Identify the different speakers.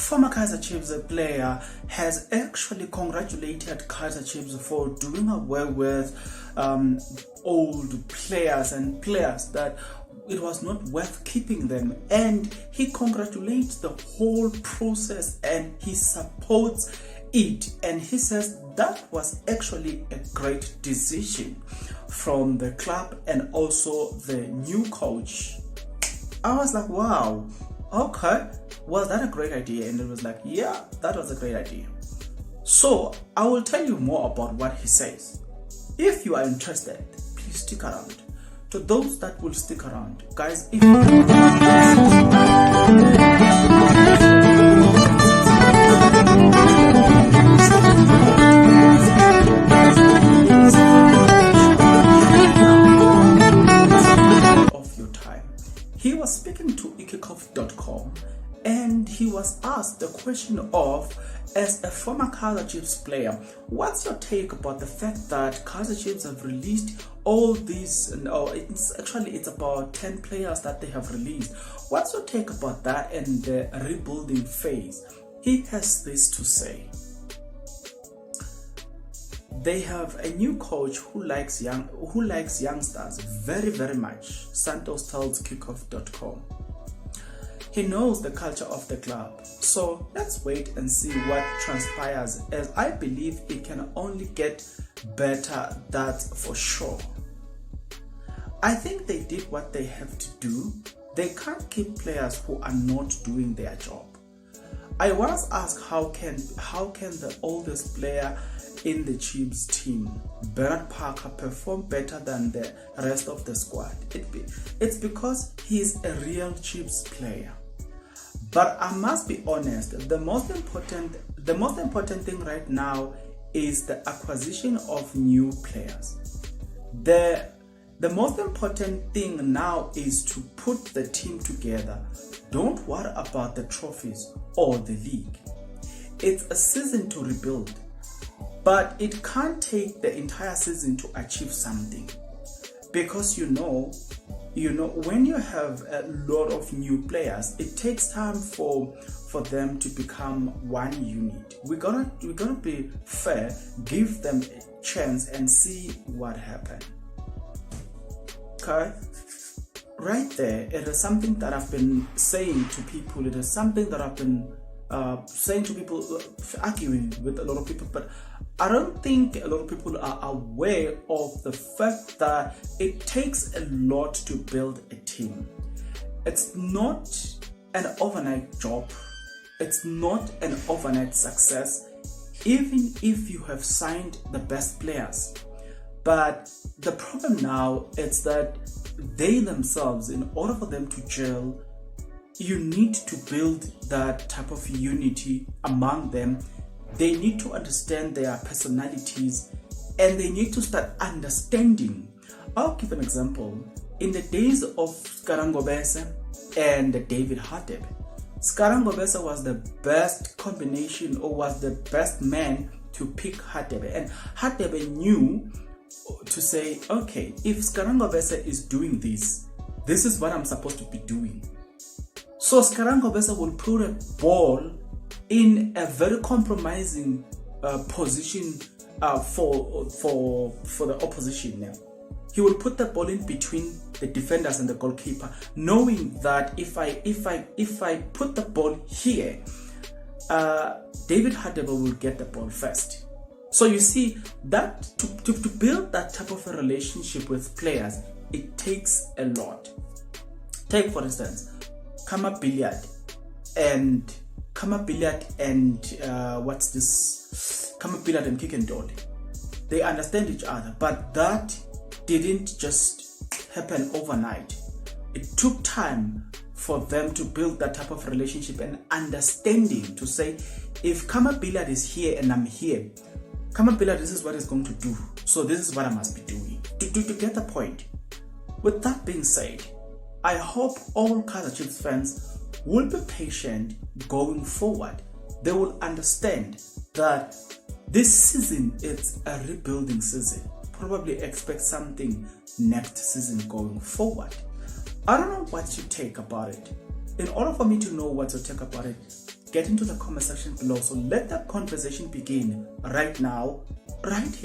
Speaker 1: former Kaizer Chiefs player has actually congratulated Kaizer Chiefs for doing away with old players and players that it was not worth keeping them, and he congratulates the whole process and he supports it, and he says that was actually a great decision from the club and also the new coach. I was like, wow, okay, was that a great idea? And it was like, yeah, that was a great idea. So I will tell you more about what he says. If you are interested, please stick around. To those that will stick around, guys, if of your time. He was speaking to ikikoff.com and he was asked the question of, as a former Kaizer Chiefs player, what's your take about the fact that Kaizer Chiefs have released all these, it's about 10 players that they have released. What's your take about that and the rebuilding phase? He has this to say. They have a new coach who likes youngsters very, very much, Santos tells kickoff.com. He knows the culture of the club. So let's wait and see what transpires, as I believe it can only get better, that's for sure. I think they did what they have to do. They can't keep players who are not doing their job. I once asked how can the oldest player in the Chiefs team, Bernard Parker, perform better than the rest of the squad. It's because he's a real Chiefs player. But I must be honest, the most important thing right now is the acquisition of new players. The most important thing now is to put the team together. Don't worry about the trophies or the league. It's a season to rebuild, but it can't take the entire season to achieve something, because you know when you have a lot of new players, it takes time for them to become one unit. We're gonna be fair, give them a chance and see what happens. Okay, right there, it is something that I've been saying to people. It is something that I've been saying to people, arguing with a lot of people, but I don't think a lot of people are aware of the fact that it takes a lot to build a team. It's not an overnight job. It's not an overnight success, even if you have signed the best players. But the problem now is that they themselves, in order for them to gel, you need to build that type of unity among them. They need to understand their personalities and they need to start understanding. I'll give an example. In the days of Skarangobese and David Hadebe, Skarangobese was the best combination, or was the best man to pick Hadebe, and Hadebe knew to say, okay, if Skarangobese is doing this is what I'm supposed to be doing. So Skarangobese will put a ball in a very compromising position for the opposition. Now he will put the ball in between the defenders and the goalkeeper, knowing that if I put the ball here, David Hadebe will get the ball first. So you see that to build that type of a relationship with players, it takes a lot. Take for instance, Kama Billiard and Kama Billiard and Kick and Dolly. They understand each other, but that didn't just happen overnight. It took time for them to build that type of relationship and understanding, to say, if Kama Billiard is here and I'm here, Kama Billiard, this is what it's going to do, so this is what I must be doing, to get the point. With that being said, I hope all Kaizer Chiefs fans will be patient going forward. They will understand that this season is a rebuilding season. Probably expect something next season going forward. I don't know what you take about it. In order for me to know what you take about it, get into the comment section below. So let that conversation begin right now, right here.